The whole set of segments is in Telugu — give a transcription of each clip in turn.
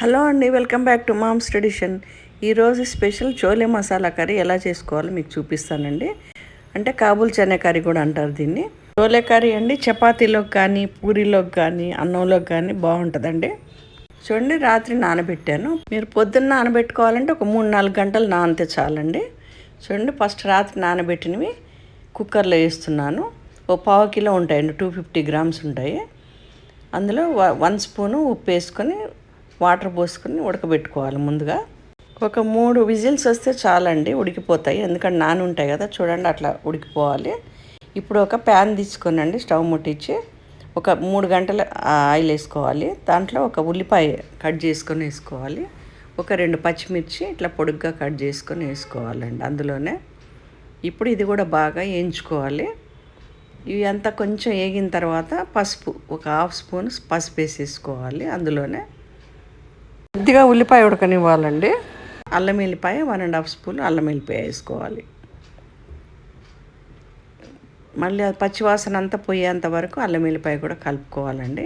హలో అండి, welcome back to mom's tradition. ఈరోజు స్పెషల్ చోలే మసాలా కర్రీ ఎలా చేసుకోవాలో మీకు చూపిస్తానండి. అంటే కాబూల్ చనే కర్రీ కూడా అంటారు దీన్ని. చోలే కర్రీ అండి చపాతీలోకి కానీ పూరీలోకి కానీ అన్నంలోకి కానీ బాగుంటుందండి. చూడండి, రాత్రి నానబెట్టాను. మీరు పొద్దున్న నానబెట్టుకోవాలంటే ఒక 3-4 గంటలు నానితే చాలండి. చూడండి, ఫస్ట్ రాత్రి నానబెట్టినవి కుక్కర్లో వేస్తున్నాను. ఓ 1/2 కిలో ఉంటాయండి, 250 గ్రామ్స్ ఉంటాయి. అందులో 1 స్పూను ఉప్పు వేసుకొని వాటర్ పోసుకొని ఉడకబెట్టుకోవాలి. ముందుగా ఒక 3 విజిల్స్ వస్తే చాలండి, ఉడికిపోతాయి. ఎందుకంటే నాని ఉంటాయి కదా, చూడండి అట్లా ఉడికిపోవాలి. ఇప్పుడు ఒక ప్యాన్ తీసుకోనండి, స్టవ్ ముట్టించి ఒక 3 గంటల ఆయిల్ వేసుకోవాలి. దాంట్లో ఒక ఉల్లిపాయ కట్ చేసుకొని వేసుకోవాలి. ఒక 2 పచ్చిమిర్చి ఇట్లా పొడుగ్గా కట్ చేసుకొని వేసుకోవాలండి అందులోనే. ఇప్పుడు ఇది కూడా బాగా వేయించుకోవాలి. ఇవి అంతా కొంచెం వేగిన తర్వాత పసుపు ఒక 1/2 స్పూన్ పసుపు వేసేసుకోవాలి అందులోనే. కొద్దిగా ఉల్లిపాయ ఉడకనివ్వాలండి. అల్లం వెల్లిపాయ 1.5 స్పూన్ అల్లం వెల్లిపాయ వేసుకోవాలి. మళ్ళీ అది పచ్చివాసన అంతా పోయేంత వరకు అల్లం వెల్లిపాయ కూడా కలుపుకోవాలండి.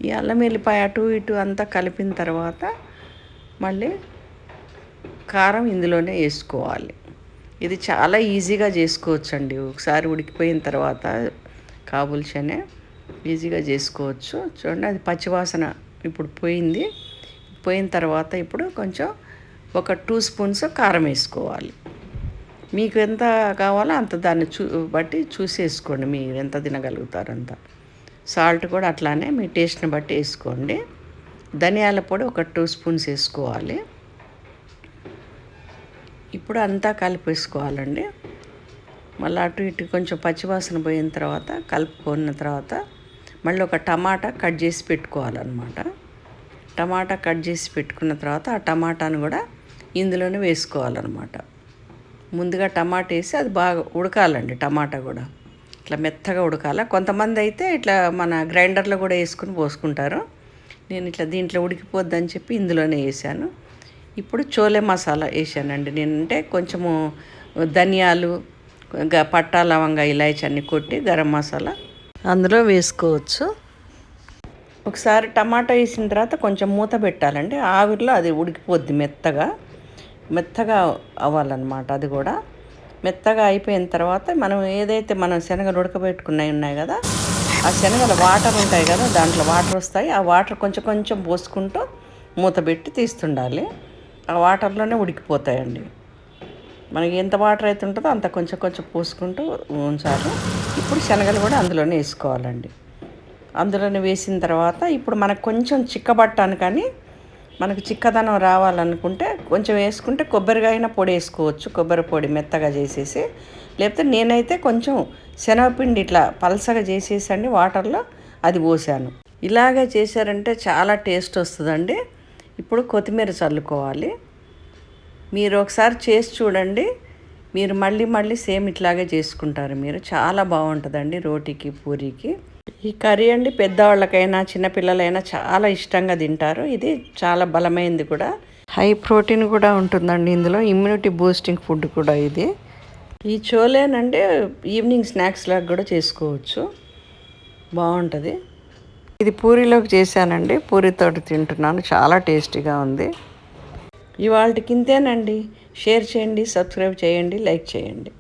ఈ అల్లం వెల్లిపాయ అటు ఇటు అంతా కలిపిన తర్వాత మళ్ళీ కారం ఇందులోనే వేసుకోవాలి. ఇది చాలా ఈజీగా చేసుకోవచ్చండి. ఒకసారి ఉడికిపోయిన తర్వాత కాబూల్ చనే ఈజీగా చేసుకోవచ్చు. చూడండి, అది పచ్చివాసన ఇప్పుడు పోయిన తర్వాత ఇప్పుడు కొంచెం ఒక 2 స్పూన్స్ కారం వేసుకోవాలి. మీకు ఎంత కావాలో అంత దాన్ని బట్టి చూసేసుకోండి, మీరు ఎంత తినగలుగుతారు అంత. సాల్ట్ కూడా అట్లానే మీ టేస్ట్ని బట్టి వేసుకోండి. ధనియాల పొడి ఒక 2 స్పూన్స్ వేసుకోవాలి. ఇప్పుడు అంతా కలిపేసుకోవాలండి. మళ్ళీ అటు ఇటు కొంచెం పచ్చివాసన పోయిన తర్వాత కలుపుకున్న తర్వాత మళ్ళీ ఒక టమాటా కట్ చేసి పెట్టుకోవాలన్నమాట. టమాటా కట్ చేసి పెట్టుకున్న తర్వాత ఆ టమాటాను కూడా ఇందులోనే వేసుకోవాలన్నమాట. ముందుగా టమాటా వేసి అది బాగా ఉడకాలండి. టమాటా కూడా ఇట్లా మెత్తగా ఉడకాలి. కొంతమంది అయితే ఇట్లా మన గ్రైండర్లో కూడా వేసుకుని పోసుకుంటారు. నేను ఇట్లా దీంట్లో ఉడికిపోద్దని చెప్పి ఇందులోనే వేసాను. ఇప్పుడు చోలే మసాలా వేసానండి నేను. అంటే కొంచెము ధనియాలు, పట్టా, లవంగా, ఇలాచి అన్నీ కొట్టి గరం మసాలా అందులో వేసుకోవచ్చు. ఒకసారి టమాటా వేసిన తర్వాత కొంచెం మూత పెట్టాలండి. ఆవిరిలో అది ఉడికిపోద్ది, మెత్తగా అవ్వాలన్నమాట. అది కూడా మెత్తగా అయిపోయిన తర్వాత మనం శనగలు ఉడకబెట్టుకున్నవి ఉన్నాయి కదా, ఆ శనగల వాటర్ ఉంటాయి కదా, దాంట్లో వాటర్ వస్తాయి. ఆ వాటర్ కొంచెం కొంచెం పోసుకుంటూ మూత పెట్టి తీస్తుండాలి. ఆ వాటర్లోనే ఉడికిపోతాయండి. మనకి ఎంత వాటర్ అయితే ఉంటుందో అంత కొంచెం కొంచెం పోసుకుంటూ ఉంచాలి. ఇప్పుడు శనగలు కూడా అందులోనే వేసుకోవాలండి. అందులోనే వేసిన తర్వాత ఇప్పుడు మనకు కొంచెం చిక్కబట్టాను, కానీ మనకు చిక్కదనం రావాలనుకుంటే కొంచెం వేసుకుంటే కొబ్బరికాయ పొడి వేసుకోవచ్చు. కొబ్బరి పొడి మెత్తగా చేసేసి, లేకపోతే నేనైతే కొంచెం శనగపిండి ఇట్లా పలసగా చేసేసండి వాటర్లో అది పోసాను. ఇలాగే చేశారంటే చాలా టేస్ట్ వస్తుందండి. ఇప్పుడు కొత్తిమీర చల్లుకోవాలి. మీరు ఒకసారి చేసి చూడండి, మీరు మళ్ళీ సేమ్ ఇట్లాగే చేసుకుంటారు. మీరు చాలా బాగుంటుందండి రోటీకి, పూరీకి. ఈ కర్రీ అండి పెద్దవాళ్ళకైనా చిన్నపిల్లలైనా చాలా ఇష్టంగా తింటారు. ఇది చాలా బలమైనది కూడా, హై ప్రోటీన్ కూడా ఉంటుందండి ఇందులో. ఇమ్యూనిటీ బూస్టింగ్ ఫుడ్ కూడా ఇది. ఈ చోలేనండి ఈవినింగ్ స్నాక్స్ లాగా కూడా చేసుకోవచ్చు, బాగుంటుంది. ఇది పూరీలోకి చేశానండి, పూరీతోటి తింటున్నాను, చాలా టేస్టీగా ఉంది. ఇవాళకి ఇంతేనండి. షేర్ చేయండి, సబ్స్క్రైబ్ చేయండి, లైక్ చేయండి.